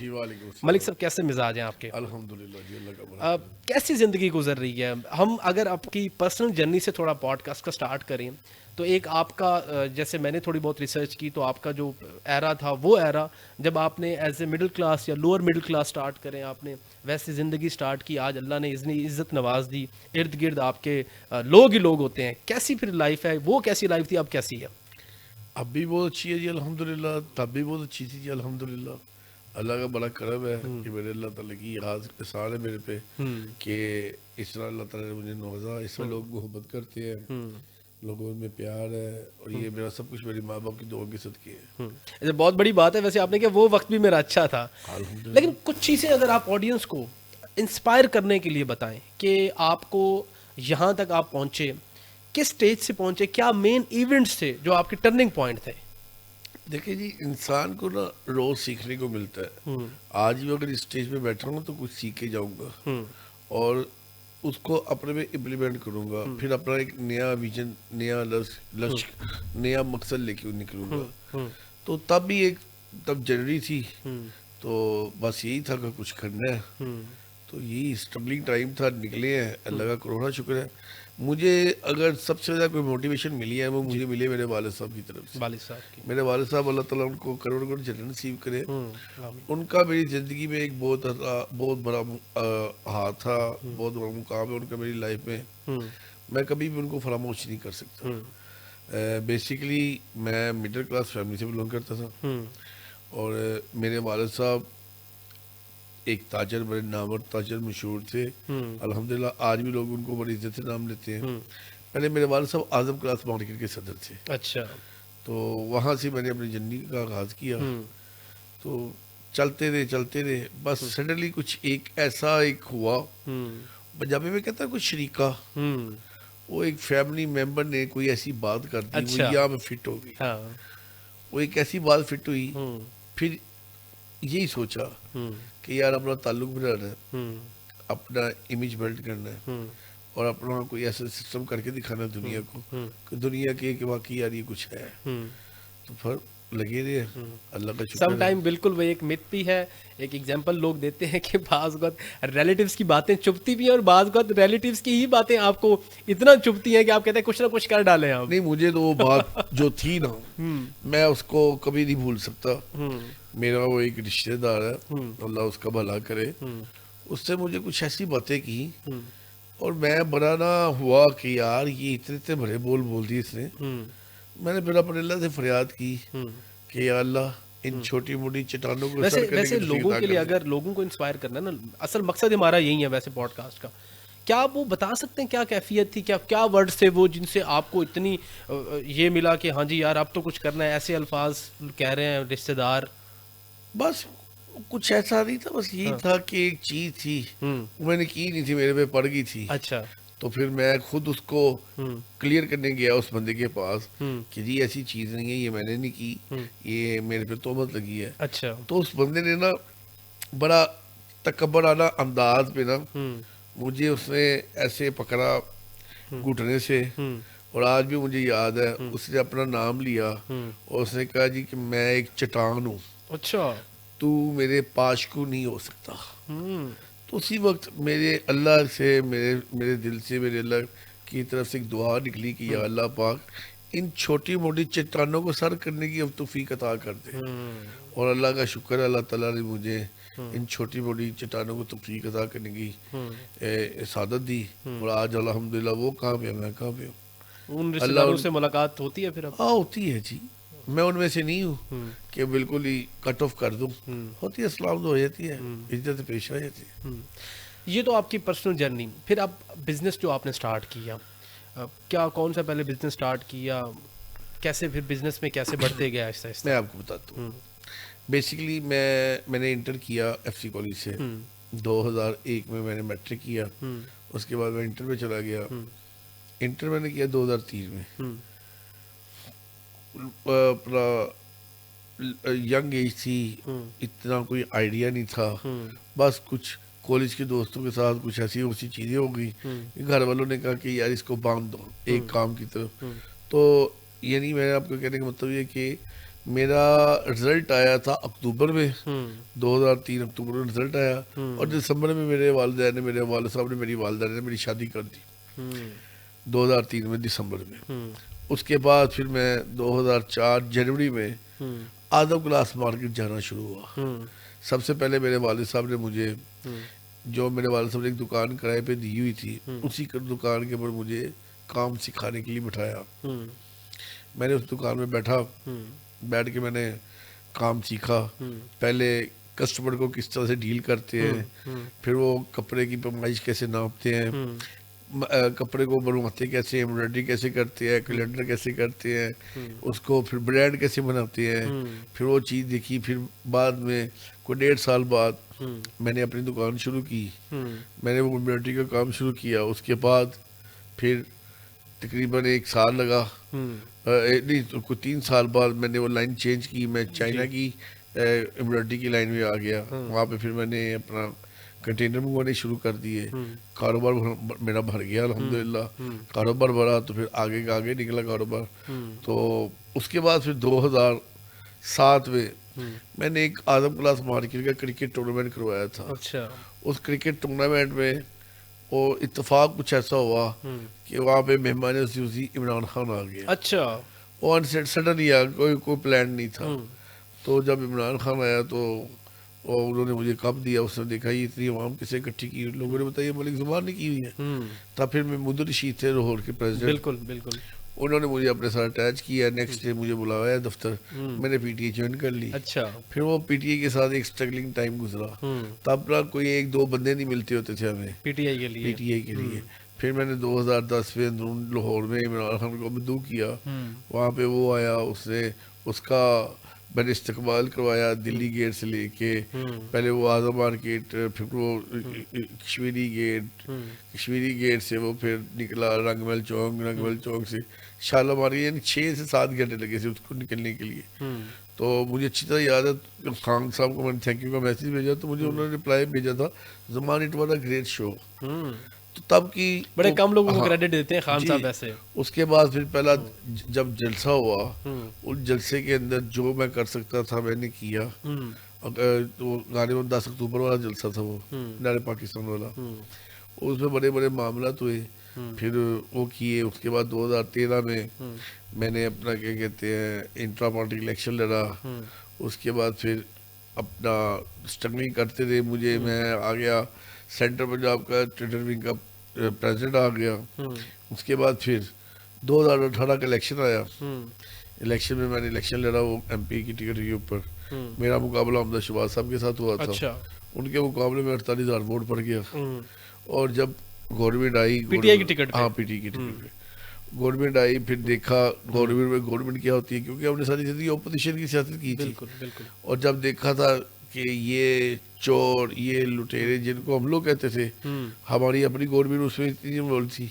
جی وعلیکم السلام. ملک صاحب کیسے مزاج ہیں آپ کے؟ الحمدللہ جی اللہ کا بڑا کیسی زندگی گزر رہی ہے؟ ہم اگر آپ کی پرسنل جرنی سے تھوڑا پوڈ کاسٹ کا سٹارٹ کریں تو ایک آپ کا جیسے میں نے تھوڑی بہت ریسرچ کی تو آپ کا جو ایرا تھا وہ ایرا جب آپ نے ایز اے مڈل کلاس یا لوور مڈل کلاس سٹارٹ کریں آپ نے ویسے زندگی سٹارٹ کی. آج اللہ نے اتنی عزت نواز دی, ارد گرد آپ کے لوگ ہی لوگ ہوتے ہیں. کیسی پھر لائف ہے وہ؟ کیسی لائف تھی اب کیسی ہے؟ اب بھی بہت اچھی ہے جی الحمدللہ, تب بھی بہت اچھی تھی جی الحمدللہ. اللہ کا بڑا کرم ہے کہ میرے اللہ تعالیٰ کی احسان ہے میرے پہ کہ اس طرح اللہ تعالیٰ نے مجھے نوازا. اس میں لوگ محبت کرتے ہیں, لوگوں میں پیار ہے, اور یہ میرا سب کچھ میری ماں باپ کی دعاؤں کے صدقے ہے. بہت بڑی بات ہے. ویسے آپ نے کہ وہ وقت بھی میرا اچھا تھا, لیکن کچھ چیزیں اگر آپ آڈینس کو انسپائر کرنے کے لیے بتائیں کہ آپ کو یہاں تک آپ پہنچے, کس سٹیج سے پہنچے, کیا مین ایونٹس تھے جو آپ کے ٹرننگ پوائنٹ تھے؟ دیکھیں جی انسان کو نا روز سیکھنے کو ملتا ہے. آج بھی اگر اس اسٹیج پہ بیٹھا ہوں تو کچھ سیکھ کے جاؤں گا اور اس کو اپنے میں امپلیمنٹ کروں گا, پھر اپنا ایک نیا ویژن, نیا لشک, نیا مقصد لے کے نکلوں گا. تو تب بھی تب جنوری تھی تو بس یہی تھا کہ کچھ کرنا ہے. تو یہی اسٹرگلنگ ٹائم تھا, نکلے ہیں, اللہ کا کروڑا شکر ہے. مجھے اگر سب سے زیادہ کوئی موٹیویشن ملی ہے وہ مجھے ملی میرے والد صاحب کی طرف سے. والد صاحب کی, میرے والد صاحب اللہ تعالیٰ ان کو کروڑ کروڑ جنت نصیب کرے. ان کا میری زندگی میں ایک بہت بڑا ہاتھ تھا, بہت بڑا مقام ہے ان کا میری لائف میں. میں کبھی بھی ان کو فراموش نہیں کر سکتا. بیسیکلی میں مڈل کلاس فیملی سے بلونگ کرتا تھا, اور میرے والد صاحب ایک تاجر, بڑے نامور تاجر مشہور تھے. الحمدللہ آج بھی لوگ ان کو بڑی عزت سے نام لیتے ہیں. پہلے میرے والد صاحب اعظم کلاس مارکیٹ کے صدر تھے. اچھا. تو وہاں سے میں نے اپنی جرنی کا آغاز کیا. تو چلتے رہے بس سڈنلی کچھ ایسا ہوا, پنجابی میں کہتا ہے کچھ شریکہ, وہ ایک فیملی ممبر نے کوئی ایسی بات کر دی, وہ یہاں میں فٹ ہو گئی. وہ ایک ایسی بات فٹ ہوئی, پھر یہی سوچا کہ یار اپنا تعلق بنانا ہے, اپنا امیج بلڈ کرنا ہے, اور اپنا کوئی ایسا سسٹم کر کے دکھانا ہے دنیا کو کہ دنیا کے کہ واقعی یار یہ کچھ ہے. تو پھر لگے رہے, اللہ کا شکر. سم ٹائم بالکل وہ ایک مت بھی ہے, ایک ایگزامپل لوگ دیتے ہیں کہ بعض اوقات ریلیٹیوز کی باتیں چبھتی بھی ہیں اور بعض اوقات ریلیٹیوز کی ہی باتیں آپ کو اتنا چبھتی ہیں کہ آپ کہتے ہیں کچھ نہ کچھ کر ڈالیں آپ. نہیں, مجھے تو وہ بات جو تھی نا میں اس کو کبھی نہیں بھول سکتا. میرا وہ ایک رشتہ دار ہے, اللہ اس کا بھلا کرے, اس سے مجھے کچھ ایسی باتیں کی اور میں بڑا نہ ہوا کہ یار یہ اتنے بڑے بول دی اس نے. میں نے پھر اپنے اللہ سے فریاد کی کہ یا اللہ ان چھوٹی موٹی چٹانوں کو ویسے لوگوں کے لیے اگر لوگوں کو انسپائر کرنا نا, اصل مقصد ہمارا یہی ہے ویسے پوڈ کاسٹ کا. کیا آپ وہ بتا سکتے ہیں کیا کیفیت تھی, کیا ورڈز تھے وہ جن سے آپ کو اتنی یہ ملا کہ ہاں جی یار اب تو کچھ کرنا ہے, ایسے الفاظ کہہ رہے ہیں رشتہ دار؟ بس کچھ ایسا نہیں تھا, بس یہی تھا کہ ایک چیز تھی میں نے کی نہیں تھی, میرے پہ پڑ گئی تھی. اچھا. تو پھر میں خود اس کو کلیئر کرنے گیا اس بندے کے پاس کہ جی ایسی چیز نہیں ہے, یہ میں نے نہیں کی, یہ میرے پہ تہمت لگی ہے. اچھا. تو اس بندے نے نا بڑا تکبرانہ انداز پہ نا مجھے اس نے ایسے پکڑا گھٹنے سے, اور آج بھی مجھے یاد ہے اس نے اپنا نام لیا اور اس نے کہا جی کہ میں ایک چٹان ہوں. اچھا. تو میرے پاشکو نہیں ہو سکتا. تو اسی وقت میرے اللہ سے میرے دل سے میرے اللہ کی طرف سے ایک دعا نکلی کہ یا اللہ پاک ان چھوٹی موٹی چٹانوں کو سر کرنے کی اب توفیق عطا کر دے. اور اللہ کا شکر ہے, اللہ تعالیٰ نے مجھے ان چھوٹی موٹی چٹانوں کو توفیق عطا کرنے کی سعادت دی, اور آج الحمدللہ وہ کہاں پہ میں کہاں پہ ہوں. ان رشتہ داروں سے ملاقات ہوتی ہے پھر اب؟ ہاں ہوتی ہے جی, میں ان میں سے نہیں ہوں کہ بالکل ہی کٹ آف کر دوں, ہوتی ہے, اسلام تو ہو جاتی ہے, عزت پیش آ جاتی ہے. یہ تو آپ کی پرسنل جرنی. پھر اب بزنس جو آپ نے سٹارٹ کیا, کیا کون سا پہلے بزنس سٹارٹ کیا, کیسے پھر بزنس میں کیسے بڑھتے گیا آہستہ آہستہ؟ میں آپ کو بتاتا ہوں. بیسیکلی میں نے انٹر کیا ایف سی کالج سے 2001 میں نے میٹرک کیا, اس کے بعد میں انٹر میں چلا گیا. انٹر میں نے کیا 2003 میں. اپنا ینگ ایج تھی, اتنا کوئی آئیڈیا نہیں تھا, بس کچھ کالج کے دوستوں کے ساتھ کچھ ایسی چیزیں ہو گئی, گھر والوں نے کہا کہ یار اس کو باندھ دو ایک کام کی طرف. تو یعنی میں آپ کو کہنے کا مطلب یہ کہ میرا رزلٹ آیا تھا اکتوبر میں 2003 اکتوبر میں رزلٹ آیا اور دسمبر میں میرے والدین نے میرے والد صاحب نے میری والدہ نے میری شادی کر دی 2003 میں دسمبر میں. اس کے بعد پھر میں 2004 جنوری میں آدم کلاس مارکیٹ جانا شروع ہوا. سب سے پہلے میرے والد صاحب نے مجھے جو میرے والد صاحب نے ایک دکان کرائے پہ دی ہوئی تھی اسی دکان کے اوپر مجھے کام سکھانے کے لیے بٹھایا. میں نے اس دکان میں بیٹھ کے میں نے کام سیکھا. پہلے کسٹمر کو کس طرح سے ڈیل کرتے ہیں, پھر وہ کپڑے کی پیمائش کیسے ناپتے ہیں, کپڑے کو بنواتے کیسے, ایمبرائڈری کیسے کرتے ہیں, کیلنڈر کیسے کرتے ہیں, اس کو پھر برانڈ کیسے بناتے ہیں. پھر وہ چیز دیکھی. پھر بعد میں کوئی 1.5 سال بعد میں نے اپنی دکان شروع کی. میں نے وہ ایمبرائڈری کا کام شروع کیا. اس کے بعد پھر تقریباً 1 سال لگا, نہیں کوئی 3 سال بعد میں نے وہ لائن چینج کی. میں چائنا کی ایمبرائڈری کی لائن میں آ گیا. وہاں پہ پھر میں نے اپنا کنٹینر منگوانے شروع کر دیے. کاروبار میرا بھر گیا الحمدللہ. کاروبار بڑھا تو پھر آگے کا آگے نکلا کاروبار. تو اس کے بعد پھر 2007 میں نے ایک اعظم کلاس مارکیٹ کا کرکٹ ٹورنامنٹ کروایا تھا. اچھا. اس کرکٹ ٹورنامنٹ میں وہ اتفاق کچھ ایسا ہوا کہ وہاں پہ مہمان خصوصی عمران خان آ گیا. اچھا. وہ سڈن ہی آ, کوئی پلان نہیں تھا. تو جب عمران خان آیا تو انہوں نے مجھے کپ دیا. اس نے دیکھا یہ اتنی عوام کیسے اکٹھی کی, لوگوں نے بتایا ملک زمان نے کی ہوئی ہے. تب پھر میں مدر رشید تھے لاہور کے پریزیڈنٹ. بالکل بالکل. انہوں نے مجھے اپنے ساتھ اٹیچ کیا. نیکسٹ ڈے مجھے بلایا دفتر. میں نے پی ٹی اے جوائن کر لی. اچھا. پھر وہ پی ٹی اے کے ساتھ ایک اسٹرگلنگ ٹائم گزرا. تب نہ کوئی 1-2 بندے نہیں ملتے ہوتے تھے ہمیں پی ٹی آئی کے لیے. پھر میں نے 2010 میں لاہور میں عمران خان کو مدعو کیا. وہاں پہ وہ آیا, اس کا میں نے استقبال کروایا دلی گیٹ سے لے کے. پہلے وہ اعظم مارکیٹ, پھر وہ کشمیری گیٹ سے وہ پھر نکلا رنگ محل چوک, رنگ محل چوک سے شالمار. یعنی 6 سے 7 گھنٹے لگے تھے اس کو نکلنے کے لیے. تو مجھے اچھی طرح یاد ہے خان صاحب کو میں نے تھینک یو کا میسیج بھیجا تو مجھے انہوں نے رپلائی بھیجا تھا زمان اٹ واز اے گریٹ شو. تو تب کی بڑے کم لوگوں کو کریڈٹ دیتے ہیں خان صاحب ایسے. اس کے بعد پھر پہلا جب جلسہ ہوا اس جلسے کے اندر جو میں کر سکتا تھا میں نے کیا. غالباً 10 اکتوبر والا جلسہ تھا وہ نارے پاکستان والا. اس میں بڑے بڑے معاملات ہوئے. پھر وہ کیے. اس کے بعد 2013 میں نے اپنا کیا کہتے ہیں انٹرا پارٹی الیکشن لڑا. اس کے بعد پھر اپنا اسٹرگلنگ کرتے رہے. میں آ گیا سینٹر پنجاب کا ٹریڈر ونگ کا پریزیڈنٹ آ گیا. اس کے بعد پھر 2018 کا الیکشن آیا. الیکشن میں نے الیکشن لڑا وہ ایم پی کی ٹکٹ کے اوپر. میرا مقابلہ حمزہ شہباز صاحب کے ساتھ ہوا تھا. ان کے مقابلے میں 48,000 ووٹ پڑ گیا. اور جب government I P T I کی ٹکٹ, ہاں پی ٹی کی ٹکٹ پہ گورنمنٹ آئی, پھر دیکھا گورنمنٹ کیا ہوتی ہے کیونکہ ہم نے ساری زندگی اپوزیشن کی سیاست کی تھی. اور جب دیکھا تھا کہ یہ چور یہ لٹیرے جن کو ہم لوگ کہتے تھے, ہماری اپنی گورنمنٹ اس میں اتنی انوالو تھی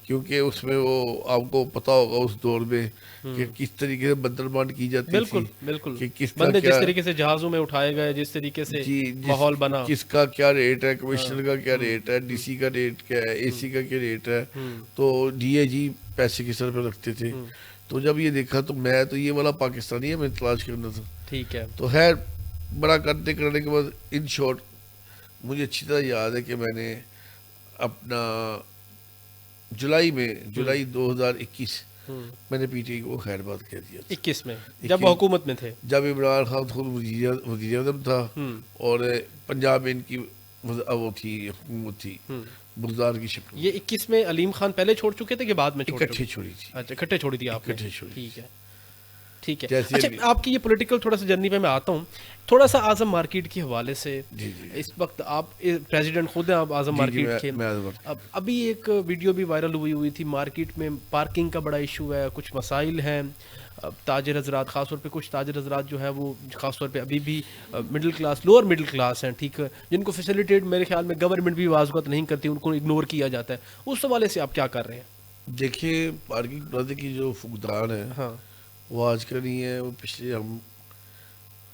کیونکہ اس میں وہ آپ کو پتا ہوگا اس دور میں کہ کس طریقے سے بندربان کی جاتی تھی. بالکل کہ کس طریقے سے جہازوں میں اٹھائے گئے, جس طریقے سے ماحول بنا, کس کا کیا ریٹ ہے, کمشنر کا کیا ریٹ ہے, ڈی سی کا ریٹ کیا ہے, اے سی کا کیا ریٹ ہے. تو ڈی اے جی پیسے کس طرح پہ رکھتے تھے. تو جب یہ دیکھا تو میں تو یہ والا پاکستانی ہے میں تلاش کرنا تھا. ٹھیک ہے. تو خیر بڑا کرنے کے بعد ان شارٹ مجھے اچھی طرح یاد ہے کہ میں نے اپنا جولائی 2021 میں نے پی ٹی آئی کو خیر بات کہہ دیا. 21 میں جب حکومت میں تھے, جب عمران خان خود وزیر اعظم تھا اور پنجاب میں ان کی وہ تھی حکومت تھی بغداد کی شکل. یہ 21 میں علیم خان پہلے چھوڑ چکے تھے کہ بعد میں اکٹھے چھوڑی تھی؟ اچھا اکٹھے چھوڑی تھی آپ نے. ٹھیک ہے. اچھا آپ کی یہ پولیٹیکل تھوڑا سا جرنی پہ میں آتا ہوں. تھوڑا سا اعظم مارکیٹ کے حوالے سے, اس وقت آپ پریزیڈنٹ خود ہیں, آپ اعظم مارکیٹ کے. ابھی ایک ویڈیو بھی وائرل ہوئی تھی, مارکیٹ میں پارکنگ کا بڑا ایشو ہے, کچھ مسائل ہیں. تاجر حضرات خاص طور پہ کچھ تاجر حضرات جو ہیں وہ خاص طور پہ ابھی بھی middle class lower middle class ہیں, ٹھیک ہے, جن کو فیسیلیٹیٹ میرے خیال میں گورنمنٹ بھی بعض اوقات نہیں کرتی, ان کو اگنور کیا جاتا ہے. اس حوالے سے آپ کیا کر رہے ہیں؟ دیکھیے پارکنگ پلازے کی جو فقدان ہے ہاں وہ آج کا نہیں ہے, وہ پچھلے ہم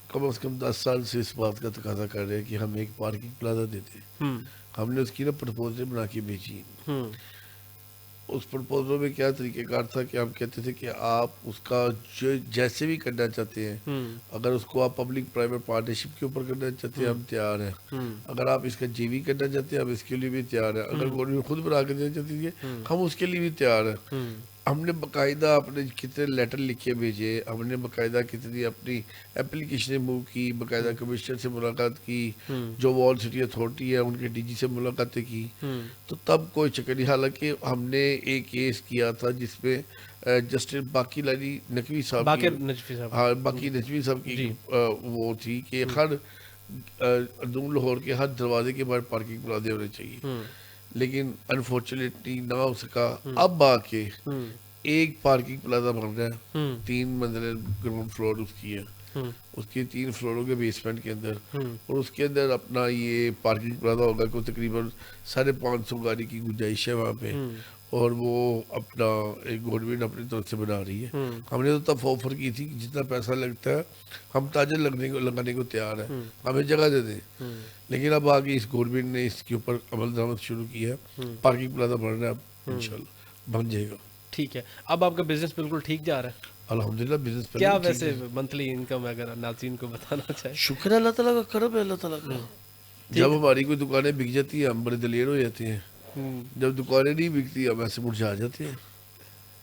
کم از کم 10 سال سے اس بات کا تقاضا کر رہے ہیں کہ ہم ایک پارکنگ پلازا دیتے. ہم نے اس کی پرپوزل بنا کے بھیجی. اس پرپوزل میں کیا طریقہ کار تھا کہ ہم کہتے تھے کہ آپ اس کا جو جیسے بھی کرنا چاہتے ہیں، اگر اس کو آپ پبلک پرائیویٹ پارٹنرشپ کے اوپر کرنا چاہتے ہیں ہم تیار ہیں، اگر آپ اس کا جے وی کرنا چاہتے ہیں ہم اس کے لیے بھی تیار ہیں، اگر گورنمنٹ خود بنا کے دینا چاہتی ہے ہم اس کے لیے بھی تیار ہیں۔ ہم نے باقاعدہ اپنے کتنے لیٹر لکھے بھیجے، ہم نے باقاعدہ کتنی اپنی اپلیکیشنیں موو کی، باقاعدہ کمشنر سے ملاقات کی، جو وال سٹی اتھارٹی ہے ان کے ڈی جی سے ملاقاتیں کی، تو تب کوئی چکر نہیں۔ حالانکہ ہم نے ایک کیس کیا تھا جس میں جسٹس باقی لاری نقوی صاحب کی، باقر نجفی صاحب، ہاں باقی نجوی صاحب کی وہ تھی کہ ہر اردوم لاہور کے ہر دروازے کے باہر پارکنگ پلازے ہونے چاہیے، لیکن انفارچونیٹلی نہ ہو سکا۔ اب آ کے ایک پارکنگ پلازا بن رہا ہے، 3 منزلیں گراؤنڈ فلور اس کی ہے، اس کی 3 فلوروں کے بیسمنٹ کے اندر، اور اس کے اندر اپنا یہ پارکنگ پلازا ہوگا کہ تقریباً 550 گاڑی کی گنجائش ہے وہاں پہ، اور وہ اپنا ایک گورنمنٹ اپنی طرف سے بنا رہی ہے۔ ہم نے تو تب آفر کی تھی کہ جتنا پیسہ لگتا ہے ہم تاجر لگانے کو تیار ہیں، ہمیں جگہ دے دیں، لیکن اب آگے اس گورنمنٹ نے اس کے اوپر عمل درآمد شروع کی ہے، پارکنگ پلازا بن رہا ہے، اب انشاءاللہ بن جائے گا۔ ٹھیک ہے، اب آپ کا بزنس بالکل ٹھیک جا رہا ہے؟ الحمدللہ بزنس کیا ویسے منتھلی انکم ہے اگر ناظرین کو بتانا چاہیں؟ شکر ہے اللہ تعالیٰ کا، کرم ہے اللہ تعالیٰ کا۔ جب ہماری کوئی دکانیں بک جاتی ہیں ہم بڑے دلیر ہو جاتے ہیں، جب دکانیں نہیں بکتی ہم ایسے مرجھا جاتے ہیں۔